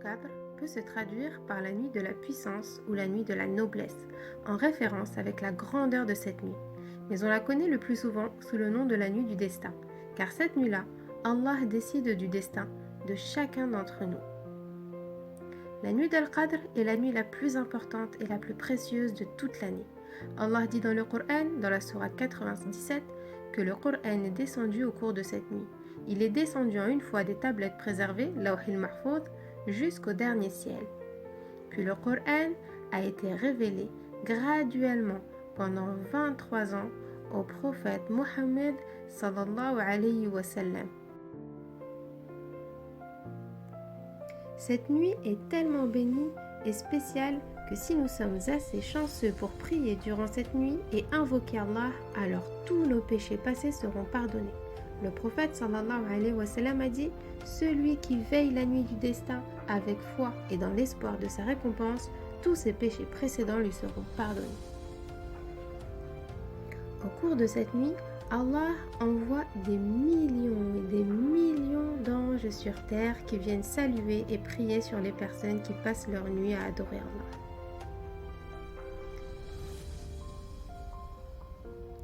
Qadr peut se traduire par la nuit de la puissance ou la nuit de la noblesse, en référence avec la grandeur de cette nuit. Mais on la connaît le plus souvent sous le nom de la nuit du destin, car cette nuit-là, Allah décide du destin de chacun d'entre nous. La nuit d'Al-Qadr est la nuit la plus importante et la plus précieuse de toute l'année. Allah dit dans le Coran, dans la sourate 97, que le Coran est descendu au cours de cette nuit. Il est descendu en une fois des tablettes préservées, Lawhil Mahfouz, jusqu'au dernier ciel. Puis le Coran a été révélé graduellement pendant 23 ans au prophète Mohammed sallallahu alayhi wa sallam. Cette nuit est tellement bénie et spéciale que si nous sommes assez chanceux pour prier durant cette nuit et invoquer Allah, alors tous nos péchés passés seront pardonnés. Le prophète sallallahu alayhi wa sallam a dit « Celui qui veille la nuit du destin avec foi et dans l'espoir de sa récompense, tous ses péchés précédents lui seront pardonnés. » Au cours de cette nuit, Allah envoie des millions et des millions d'anges sur terre qui viennent saluer et prier sur les personnes qui passent leur nuit à adorer Allah.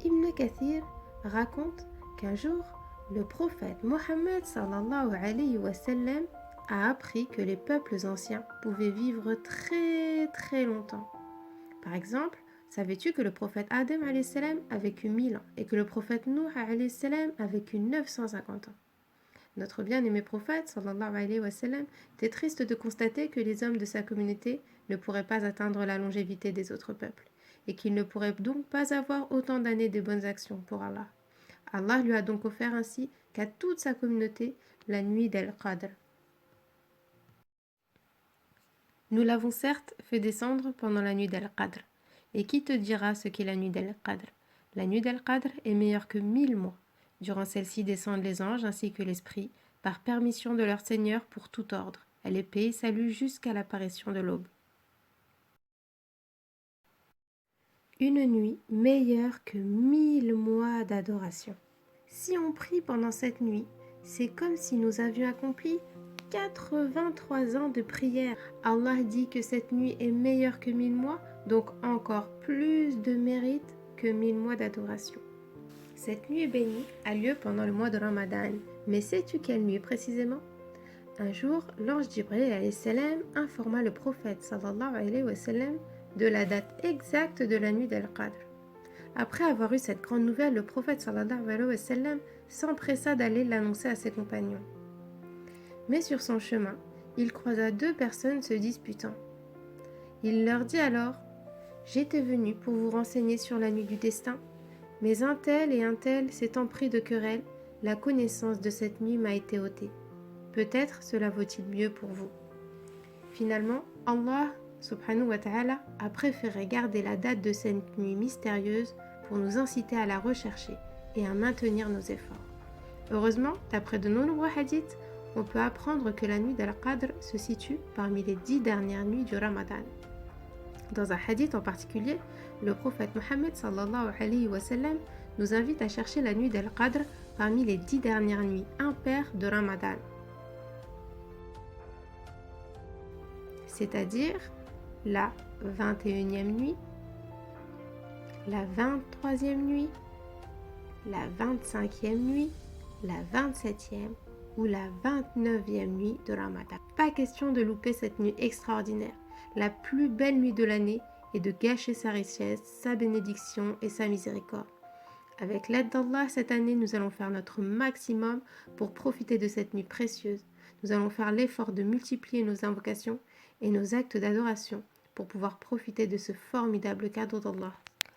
Ibn Kathir raconte qu'un jour, le prophète Mohammed sallallahu alayhi wa sallam a appris que les peuples anciens pouvaient vivre très longtemps. Par exemple, savais-tu que le prophète Adam alayhi salam a vécu 1000 ans et que le prophète Nuh alayhi salam a vécu 950 ans? Notre bien-aimé prophète sallallahu alayhi wa sallam était triste de constater que les hommes de sa communauté ne pourraient pas atteindre la longévité des autres peuples et qu'ils ne pourraient donc pas avoir autant d'années de bonnes actions pour Allah. Allah lui a donc offert ainsi qu'à toute sa communauté la nuit d'Al-Qadr. Nous l'avons certes fait descendre pendant la nuit d'Al-Qadr. Et qui te dira ce qu'est la nuit d'Al-Qadr? La nuit d'Al-Qadr est meilleure que 1000 mois. Durant celle-ci descendent les anges ainsi que l'esprit, par permission de leur Seigneur pour tout ordre. Elle est paix et salut jusqu'à l'apparition de l'aube. Une nuit meilleure que 1000 mois d'adoration. Si on prie pendant cette nuit, c'est comme si nous avions accompli 83 ans de prière. Allah dit que cette nuit est meilleure que 1000 mois, donc encore plus de mérite que 1000 mois d'adoration. Cette nuit bénie a lieu pendant le mois de Ramadan. Mais sais-tu quelle nuit précisément? Un jour, l'ange Jibril alayhi salam informa le prophète sallallahu alayhi wa sallam de la date exacte de la nuit d'Al-Qadr. Après avoir eu cette grande nouvelle, le prophète sallallahu alayhi wa sallam s'empressa d'aller l'annoncer à ses compagnons. Mais sur son chemin, il croisa deux personnes se disputant. Il leur dit alors « J'étais venu pour vous renseigner sur la nuit du destin, mais un tel et un tel s'étant pris de querelle, la connaissance de cette nuit m'a été ôtée. Peut-être cela vaut-il mieux pour vous. » Finalement, Allah subhanahu wa ta'ala a préféré garder la date de cette nuit mystérieuse pour nous inciter à la rechercher et à maintenir nos efforts. Heureusement, d'après de nombreux hadiths, on peut apprendre que la nuit d'Al-Qadr se situe parmi les 10 dernières nuits du Ramadan. Dans un hadith en particulier, le prophète Mohammed sallallahu alayhi wa sallam nous invite à chercher la nuit d'Al-Qadr parmi les 10 dernières nuits impaires de Ramadan. C'est-à-dire la 21e nuit, la 23e nuit, la 25e nuit, la 27e ou la 29e nuit de Ramadan. Pas question de louper cette nuit extraordinaire, la plus belle nuit de l'année, et de gâcher sa richesse, sa bénédiction et sa miséricorde. Avec l'aide d'Allah, cette année, nous allons faire notre maximum pour profiter de cette nuit précieuse. Nous allons faire l'effort de multiplier nos invocations et nos actes d'adoration pour pouvoir profiter de ce formidable cadeau d'Allah.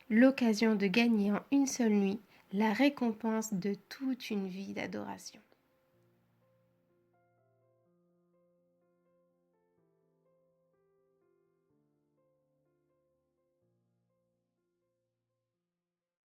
L'occasion de gagner en une seule nuit la récompense de toute une vie d'adoration.